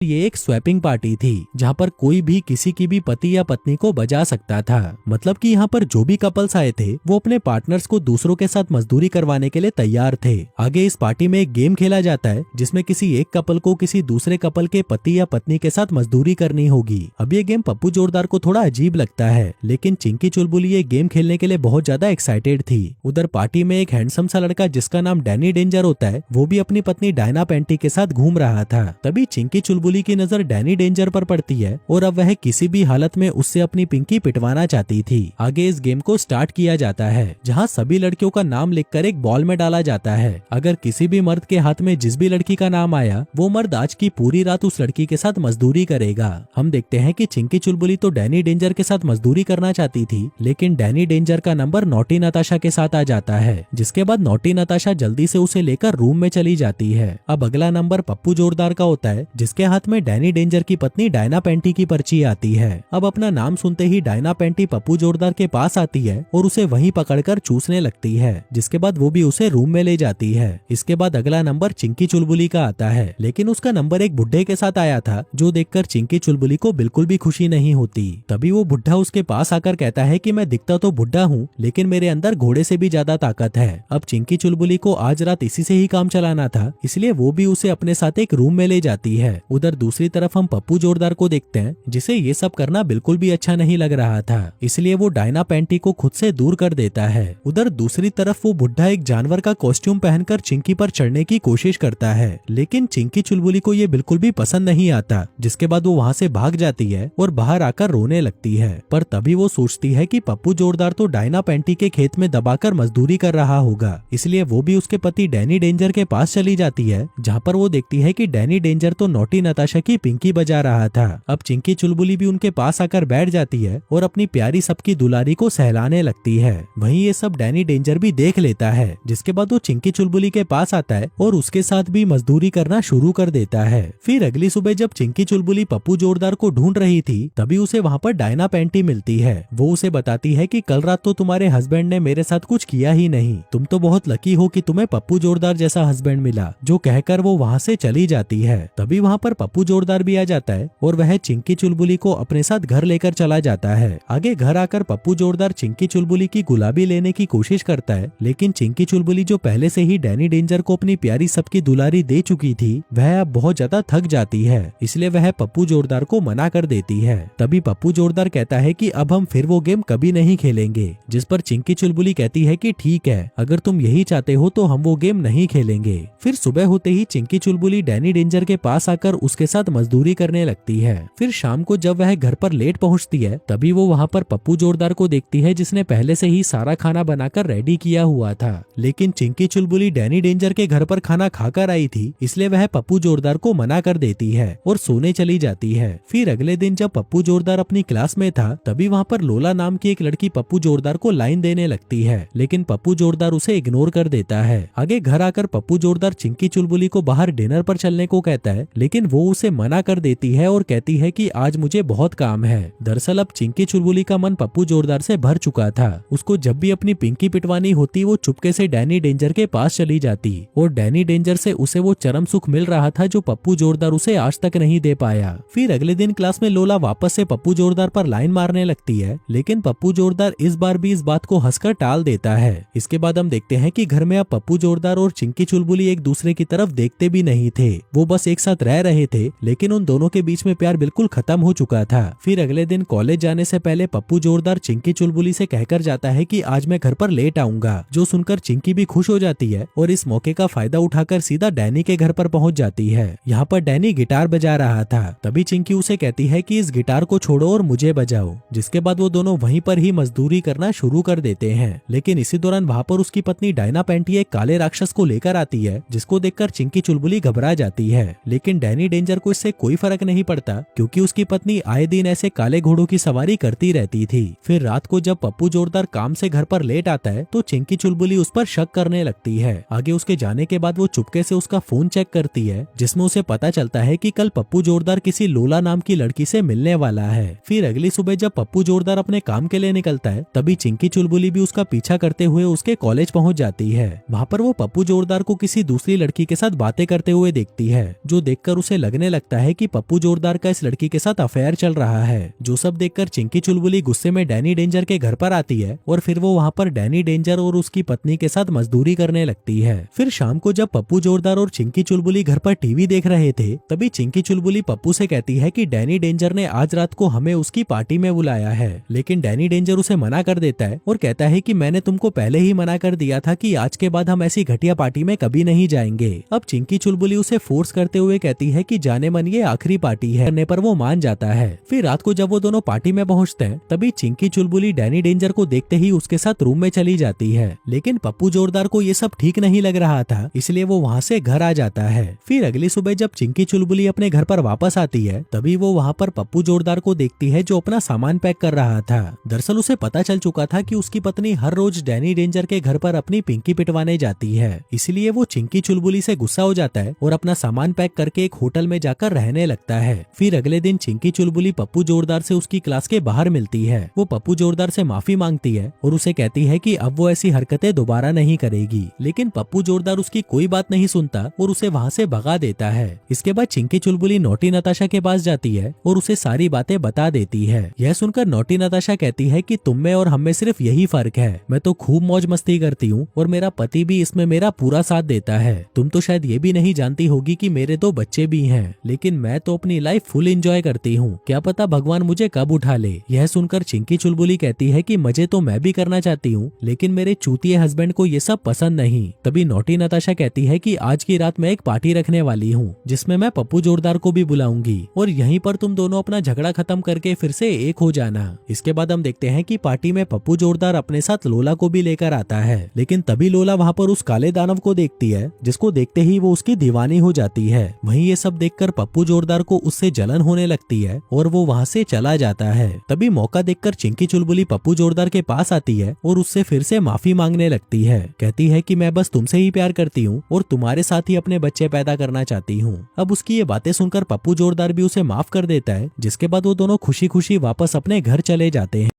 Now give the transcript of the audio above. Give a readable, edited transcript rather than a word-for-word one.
ये एक swapping party थी जहाँ पर कोई भी किसी की भी पति या पत्नी को बजा सकता था। मतलब कि यहाँ पर जो भी कपल्स आए थे वो अपने पार्टनर्स को दूसरों के साथ मजदूरी करवाने के लिए तैयार थे। आगे इस पार्टी में एक गेम खेला जाता है जिसमें किसी एक कपल को किसी दूसरे कपल के पति या पत्नी के साथ मजदूरी करनी होगी। अब ये गेम पप्पू जोरदार को थोड़ा अजीब लगता है, लेकिन चिंकी चुलबुली ये गेम खेलने के लिए बहुत ज्यादा एक्साइटेड थी। उधर पार्टी में एक हैंडसम सा लड़का जिसका नाम डैनी डेंजर होता है वो भी अपनी पत्नी डायना पेंटी के साथ घूम रहा था। तभी चिंकी चुलबुली की नजर डैनी डेंजर पर पड़ती है और अब वह किसी भी हालत में उससे अपनी पिंकी पिटवाना चाहती थी। आगे इस गेम को स्टार्ट किया जाता है जहां सभी लड़कियों का नाम लिखकर एक बॉल में डाला जाता है। अगर किसी भी मर्द के हाथ में जिस भी लड़की का नाम आया वो मर्द आज की पूरी रात उस लड़की के साथ मजदूरी करेगा। हम देखते हैं कि चिंकी चुलबुली तो डैनी डेंजर के साथ मजदूरी करना चाहती थी, लेकिन डैनी डेंजर का नंबर नॉटी नताशा के साथ आ जाता है, जिसके बाद नॉटी नताशा जल्दी से उसे लेकर रूम में चली जाती है। अब अगला नंबर पप्पू जोरदार का होता है जिसके हाथ में डैनी डेंजर की पत्नी डायना पेंटी की पर्ची आती है। अब अपना नाम सुनते ही डायना पेंटी पप्पू जोरदार के पास आती है और उसे वहीं पकड़कर चूसने लगती है, जिसके बाद वो भी उसे रूम में ले जाती है। इसके बाद अगला नंबर चिंकी चुलबुली का आता है, लेकिन उसका नंबर एक बुढ़े के साथ आया था जो देखकर चिंकी चुलबुली को बिल्कुल भी खुशी नहीं होती। तभी वो बुढ़ा उसके पास आकर कहता है कि मैं दिखता तो बुढ़ा हूँ लेकिन मेरे अंदर घोड़े से भी ज्यादा ताकत है। अब चिंकी चुलबुली को आज रात इसी से ही काम चलाना था, इसलिए वो भी उसे अपने साथ एक रूम में ले जाती है। उधर दूसरी तरफ हम पप्पू जोरदार को देखते हैं जिसे ये सब करना बिल्कुल भी अच्छा नहीं लग रहा था, इसलिए वो डायना पेंटी को खुद से दूर कर देता है। उधर दूसरी तरफ वो बुढ़ा एक जानवर का कॉस्ट्यूम पहनकर चिंकी पर चढ़ने की कोशिश करता है, लेकिन चिंकी चुलबुली को ये बिल्कुल भी पसंद नहीं आता, जिसके बाद वो वहाँ से भाग जाती है और बाहर आकर रोने लगती है। पर तभी वो सोचती है कि पप्पू जोरदार तो डायना पेंटी के खेत में दबाकर मजदूरी कर रहा होगा, इसलिए वो भी उसके पति डैनी डेंजर के पास चली जाती है, जहाँ पर वो देखती है कि डैनी डेंजर तो नॉटी नताशा की पिंकी बजा रहा था। अब चिंकी चुलबुली भी उनके पास आकर बैठ जाती है और अपनी प्यारी सबकी दुलारी को सहलाने लगती है। वहीं ये सब डैनी डेंजर भी देख लेता है, जिसके बाद वो चिंकी चुलबुली के पास आता है और उसके साथ भी मजदूरी करना शुरू कर देता है। फिर अगली सुबह जब चिंकी चुलबुली पप्पू जोरदार को ढूंढ रही थी तभी उसे वहाँ पर डायना पेंटी मिलती है। वो उसे बताती है कि कल रात तो तुम्हारे हस्बैंड ने मेरे साथ कुछ किया ही नहीं, तुम तो बहुत लकी हो कि तुम्हें पप्पू जोरदार जैसा हस्बैंड मिला, जो कहकर वो वहाँ से चली जाती है। तभी वहाँ पर पप्पू जोरदार भी आ जाता है और वह चिंकी चुलबुली को अपने साथ घर लेकर चला जाता है। आगे घर आकर पप्पू जोरदार चिंकी चुलबुली की गुलाबी लेने की कोशिश करता है, लेकिन चिंकी चुलबुली जो पहले से ही डैनी डेंजर को अपनी प्यारी सबकी दुलारी दे चुकी थी वह अब बहुत ज्यादा थक जाती है, इसलिए वह पप्पू जोरदार को मना कर देती है। तभी पप्पू जोरदार कहता है कि अब हम फिर वो गेम कभी नहीं खेलेंगे, जिस पर चिंकी चुलबुली कहती है कि ठीक है, अगर तुम यही चाहते हो तो हम वो गेम नहीं खेलेंगे। फिर सुबह होते ही चिंकी चुलबुली डैनी डेंजर के पास आकर उसके साथ मजदूरी करने लगती है। फिर शाम को जब वह घर पर लेट पहुंचती है तभी वो वहाँ पर पप्पू जोरदार को देखती है जिसने पहले से ही सारा खाना बनाकर रेडी किया हुआ था, लेकिन चिंकी चुलबुली डैनी डेंजर के घर पर खाना खाकर आई थी, इसलिए वह पप्पू जोरदार को मना कर देती है और सोने चली जाती है। फिर अगले दिन जब पप्पू जोरदार अपनी क्लास में था तभी वहाँ पर लोला नाम की एक लड़की पप्पू जोरदार को लाइन देने लगती है, लेकिन पप्पू जोरदार उसे इग्नोर कर देता है। आगे घर आकर पप्पू जोरदार चिंकी चुलबुली को बाहर डिनर पर चलने को कहता है, लेकिन वो उसे मना कर देती है और कहती है कि आज मुझे बहुत काम है। दरअसल अब चिंकी चुलबुली का मन पप्पू जोरदार से भर चुका था। उसको जब भी अपनी पिंकी पिटवानी होती वो चुपके से डैनी डेंजर के पास चली जाती और डैनी डेंजर से उसे वो चरम सुख मिल रहा था जो पप्पू जोरदार उसे आज तक नहीं दे पाया। फिर अगले दिन क्लास में लोला वापस से पप्पू जोरदार पर लाइन मारने लगती है, लेकिन पप्पू जोरदार इस बार भी इस बात को हंसकर टाल देता है। इसके बाद हम देखते हैं कि घर में अब पप्पू जोरदार और चिंकी चुलबुली एक दूसरे की तरफ देखते भी नहीं थे, वो बस एक साथ रह रहे थे, लेकिन उन दोनों के बीच में प्यार बिल्कुल खत्म हो चुका था। फिर अगले दिन कॉलेज जाने से पहले पप्पू जोरदार चिंकी चुलबुली से कहकर जाता है कि आज मैं घर पर लेट आऊंगा, जो सुनकर चिंकी भी खुश हो जाती है और इस मौके का फायदा उठाकर सीधा डैनी के घर पर पहुंच जाती है। यहाँ पर डैनी गिटार बजा रहा था, तभी चिंकी उसे कहती है कि इस गिटार को छोड़ो और मुझे बजाओ, जिसके बाद वो दोनों वहीं पर ही मजदूरी करना शुरू कर देते हैं। लेकिन इसी दौरान वहाँ पर उसकी पत्नी डायना पेंटी एक काले राक्षस को लेकर आती है, जिसको देखकर चिंकी चुलबुली घबरा जाती है, लेकिन डैनी डेंजर को इससे कोई फर्क नहीं पड़ता क्योंकि उसकी पत्नी आए दिन ऐसे काले घोड़ों की सवारी करती रहती थी। फिर रात को जब पप्पू जोरदार काम से घर पर लेट आता है तो चिंकी चुलबुली उस पर शक करने लगती है। आगे उसके जाने के बाद वो चुपके से उसका फोन चेक करती है, जिसमें उसे पता चलता है कि कल पप्पू जोरदार किसी लोला नाम की लड़की से मिलने वाला है। फिर अगली सुबह जब पप्पू जोरदार अपने काम के लिए निकलता है तभी चिंकी चुलबुली भी उसका पीछा करते हुए उसके कॉलेज पहुंच जाती है। वहाँ पर वो पप्पू जोरदार को किसी दूसरी लड़की के साथ बातें करते हुए देखती है, जो देखकर उसे लगने लगता है कि पप्पू जोरदार का इस लड़की के साथ अफेयर चल रहा है। जो सब देखकर चिंकी चुलबुली गुस्से में डैनी डेंजर के घर पर आती है और फिर वो वहाँ पर डैनी डेंजर और उसकी पत्नी के साथ मजदूरी करने लगती है। फिर शाम को जब पप्पू जोरदार और चिंकी चुलबुली घर पर टीवी देख रहे थे, तभी चिंकी चुलबुली पप्पू से कहती है कि डैनी डेंजर ने आज रात को हमें उसकी पार्टी में बुलाया है। लेकिन डैनी डेंजर उसे मना कर देता है और कहता है कि मैंने तुमको पहले ही मना कर दिया था कि आज के बाद हम ऐसी घटिया पार्टी में कभी नहीं जाएंगे। अब चिंकी चुलबुली उसे फोर्स करते हुए कहती है कि जाने मन ये आखिरी पार्टी है, करने पर वो मान जाता है। फिर रात को जब वो दोनों पार्टी में पहुंचते हैं, तभी चिंकी चुलबुली डैनी डेंजर को देखते ही उसके साथ रूम में चली जाती है। लेकिन पप्पू जोरदार को ये सब ठीक नहीं लग रहा था, इसलिए वो वहाँ से घर आ जाता है। फिर अगली सुबह जब चिंकी चुलबुली अपने घर पर वापस आती है, तभी वो वहाँ पर पप्पू जोरदार को देखती है जो अपना सामान पैक कर रहा था। दरअसल उसे पता चल चुका था कि उसकी पत्नी हर रोज डैनी डेंजर के घर पर अपनी पिंकी पिटवाने जाती है, इसलिए वो चिंकी चुलबुली से गुस्सा हो जाता है और अपना सामान पैक करके एक होटल में जाकर रहने लगता है। फिर अगले दिन चिंकी चुलबुली पप्पू जोरदार से उसकी क्लास के बाहर मिलती है। वो पप्पू जोरदार से माफी मांगती है और उसे कहती है कि अब वो ऐसी हरकतें दोबारा नहीं करेगी, लेकिन पप्पू जोरदार उसकी कोई बात नहीं सुनता और उसे वहाँ से भगा देता है। इसके बाद चिंकी चुलबुली नोटी नताशा के पास जाती है और उसे सारी बातें बता देती है। यह सुनकर नोटी नताशा कहती है कि तुम में और हम में सिर्फ यही फर्क है, मैं तो खूब मौज मस्ती करती हूँ और मेरा पति भी इसमें मेरा पूरा साथ देता है। तुम तो शायद ये भी नहीं जानती होगी कि मेरे 2 बच्चे भी हैं, लेकिन मैं तो अपनी लाइफ फुल एंजॉय करती हूँ, क्या पता भगवान मुझे कब उठा ले। यह सुनकर चिंकी चुलबुली कहती है कि मजे तो मैं भी करना चाहती हूँ, लेकिन मेरे चूतिए हस्बैंड को ये सब पसंद नहीं। तभी नोटी नताशा कहती है कि आज की रात मैं एक पार्टी रखने वाली हूँ, जिसमें मैं पप्पू जोरदार को भी बुलाऊंगी और यहीं पर तुम दोनों अपना झगड़ा खत्म करके फिर से एक हो जाना। इसके बाद हम देखते हैं कि पार्टी में पप्पू जोरदार अपने साथ लोला को भी लेकर आता है, लेकिन तभी लोला वहाँ पर उस काले दानव को देखती है, जिसको देखते ही वो उसकी दीवानी हो जाती है। वहीं ये सब देखकर पप्पू जोरदार को उससे जलन होने लगती है और वो वहाँ से चला जाता है। तभी मौका देखकर चिंकी चुलबुली पप्पू जोरदार के पास आती है और उससे फिर से माफी मांगने लगती है। कहती है कि मैं बस तुमसे ही प्यार करती हूँ और तुम्हारे साथ ही अपने बच्चे पैदा करना चाहती हूँ। अब उसकी ये बातें सुनकर पप्पू जोरदार भी उसे माफ कर देता है, जिसके बाद वो दोनों खुशी खुशी वापस अपने घर चले जाते हैं।